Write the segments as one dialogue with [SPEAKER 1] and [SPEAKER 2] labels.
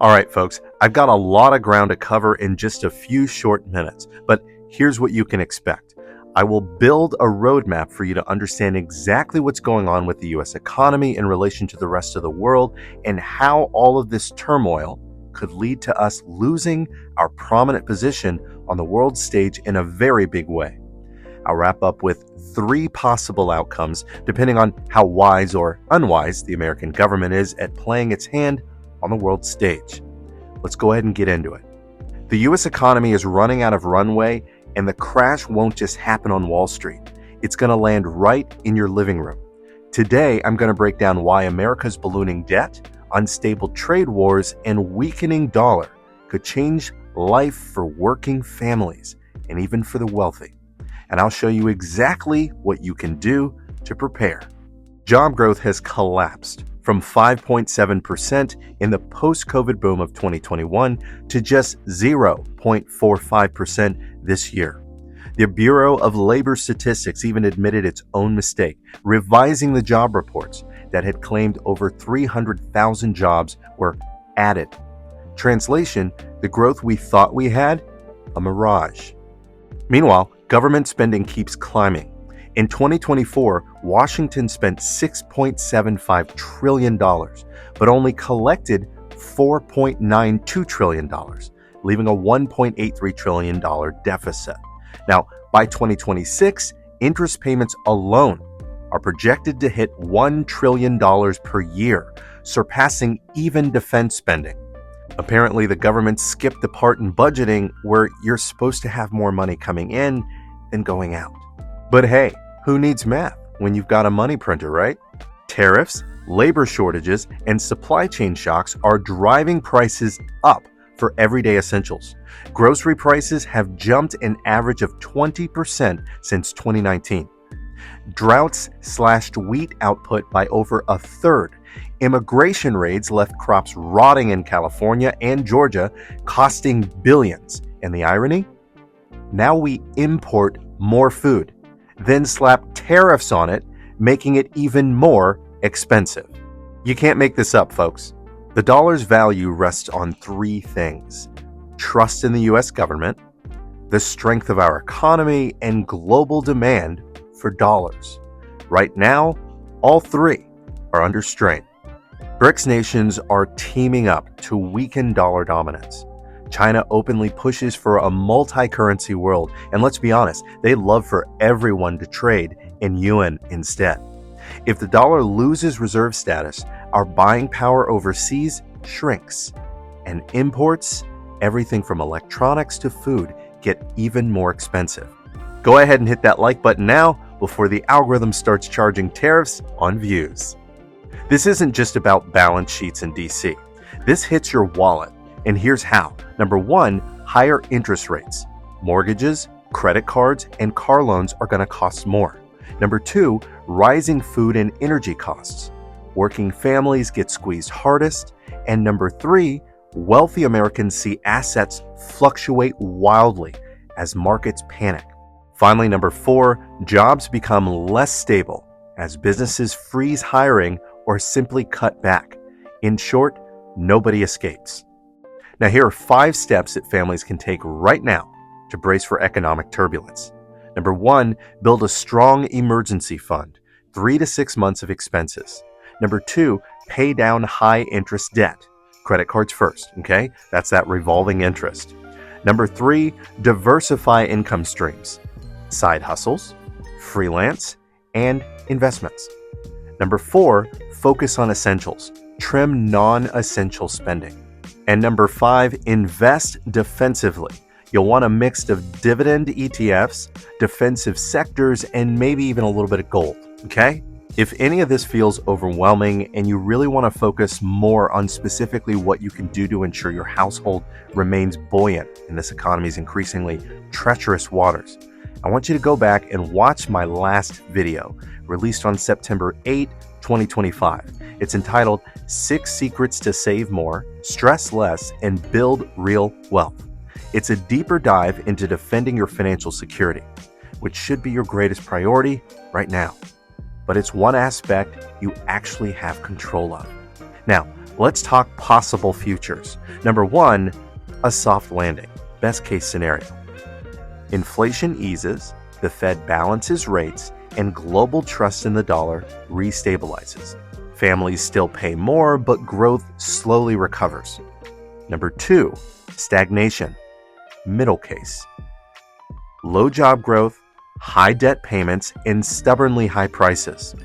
[SPEAKER 1] All right, folks, I've got a lot of ground to cover in just a few short minutes, but here's what you can expect. I will build a roadmap for you to understand exactly what's going on with the US economy in relation to the rest of the world and how all of this turmoil could lead to us losing our prominent position on the world stage in a very big way. I'll wrap up with 3 possible outcomes depending on how wise or unwise the American government is at playing its hand on the world stage. Let's go ahead and get into it. The US economy is running out of runway, and the crash won't just happen on Wall Street. It's going to land right in your living room. Today, I'm going to break down why America's ballooning debt, unstable trade wars, and weakening dollar could change life for working families and even for the wealthy. And I'll show you exactly what you can do to prepare. Job growth has collapsed from 5.7% in the post-COVID boom of 2021 to just 0.45% this year. The Bureau of Labor Statistics even admitted its own mistake, revising the job reports that had claimed over 300,000 jobs were added. Translation, the growth we thought we had, a mirage. Meanwhile, government spending keeps climbing. In 2024, Washington spent $6.75 trillion, but only collected $4.92 trillion, leaving a $1.83 trillion deficit. Now, by 2026, interest payments alone are projected to hit $1 trillion per year, surpassing even defense spending. Apparently, the government skipped the part in budgeting where you're supposed to have more money coming in than going out. But hey, who needs math when you've got a money printer, right? Tariffs, labor shortages, and supply chain shocks are driving prices up for everyday essentials. Grocery prices have jumped an average of 20% since 2019. Droughts slashed wheat output by over a third. Immigration raids left crops rotting in California and Georgia, costing billions. And the irony? Now we import more food, then slap tariffs on it, making it even more expensive. You can't make this up, folks. The dollar's value rests on 3 things: trust in the US government, the strength of our economy, and global demand for dollars. Right now, all 3 are under strain. BRICS nations are teaming up to weaken dollar dominance. China openly pushes for a multi-currency world, and let's be honest, they'd love for everyone to trade in yuan instead. If the dollar loses reserve status, our buying power overseas shrinks, and imports, everything from electronics to food, get even more expensive. Go ahead and hit that like button now before the algorithm starts charging tariffs on views. This isn't just about balance sheets in DC. This hits your wallet, and here's how. Number 1, higher interest rates. Mortgages, credit cards, and car loans are going to cost more. Number 2, rising food and energy costs. Working families get squeezed hardest. And number 3, wealthy Americans see assets fluctuate wildly as markets panic. Finally, number 4, jobs become less stable as businesses freeze hiring or simply cut back. In short, nobody escapes. Now, here are 5 steps that families can take right now to brace for economic turbulence. Number 1, build a strong emergency fund, 3 to 6 months of expenses. Number 2, pay down high interest debt. Credit cards first, okay? That's that revolving interest. Number 3, diversify income streams, side hustles, freelance, and investments. Number 4, focus on essentials, trim non-essential spending. And number 5, invest defensively. You'll want a mix of dividend ETFs, defensive sectors, and maybe even a little bit of gold, okay? If any of this feels overwhelming and you really want to focus more on specifically what you can do to ensure your household remains buoyant in this economy's increasingly treacherous waters, I want you to go back and watch my last video, released on September 8, 2025. It's entitled 6 Secrets to Save More, Stress Less, and Build Real Wealth. It's a deeper dive into defending your financial security, which should be your greatest priority right now. But it's one aspect you actually have control of. Now, Let's talk possible futures. Number one, a soft landing. Best case scenario. Inflation eases, the Fed balances rates, and global trust in the dollar restabilizes. Families still pay more, but growth slowly recovers. Number two, stagnation. Middle case. Low job growth, high debt payments, and stubbornly high prices.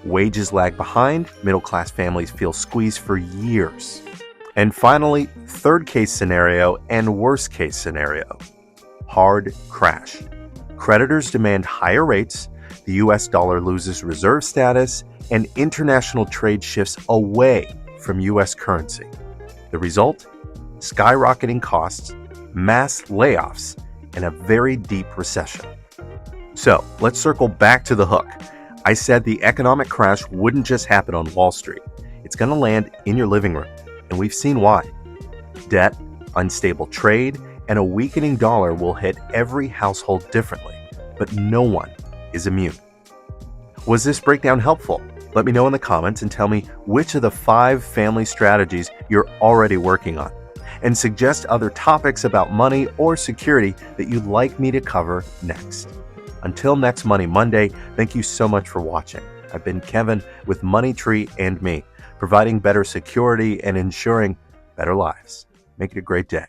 [SPEAKER 1] Wages lag behind, middle-class families feel squeezed for years. And finally, third case scenario and worst case scenario. Hard crash. Creditors demand higher rates, the US dollar loses reserve status, and international trade shifts away from US currency. The result? Skyrocketing costs, mass layoffs, and a very deep recession. So, let's circle back to the hook. I said the economic crash wouldn't just happen on Wall Street. It's going to land in your living room, and we've seen why. Debt, unstable trade, and a weakening dollar will hit every household differently, but no one is immune. Was this breakdown helpful? Let me know in the comments and tell me which of the 5 family strategies you're already working on, and suggest other topics about money or security that you'd like me to cover next. Until next Money Monday, thank you so much for watching. I've been Kevin with Money Tree and Me, providing better security and ensuring better lives. Make it a great day.